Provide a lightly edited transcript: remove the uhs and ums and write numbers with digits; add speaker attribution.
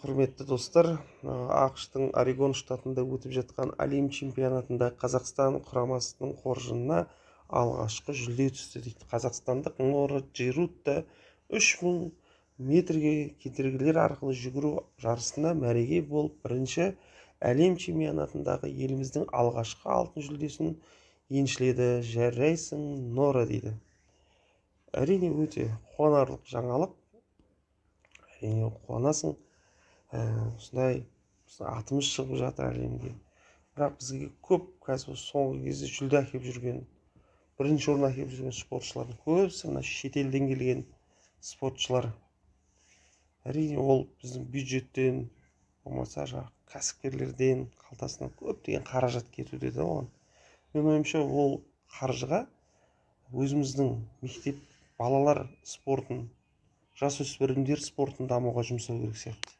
Speaker 1: Құрметті достар, ақш-тың Орегон штатында өтіп жатқан әлем чемпионатында Қазақстан құрамасының қоржынына алғашқы жүлде түсті дейді. Қазақстандық Нора Джерутта 3000 метрге кетергілер арқылы жүгіру жарысына мәреге болып бірінші әлем чемпионатындағы еліміздің алғашқы алтын жүлдесін еншіледі. Жарайсың, Нора дейді. Әрине өте қуанарлық жаңалық. Әрине қуанасың. Осындай атымыз шығып жатыр әлемге. Бірақ бізге көп қазір соңғы кезде жүлде әкеліп жүрген, бірінші орын әкеліп жүрген спортшылардың көбісі мына шетелден келген спортшылар. Әрине ол біздің бюджеттен, болмаса кәсіпкерлерден қалтасынан көптеген қаражат кетуде де оған. Мен ойымша ол қаржыға өзіміздің мектеп балалар спортын, жасөспірімдер спортын дамуға жұмсау керек сияқты.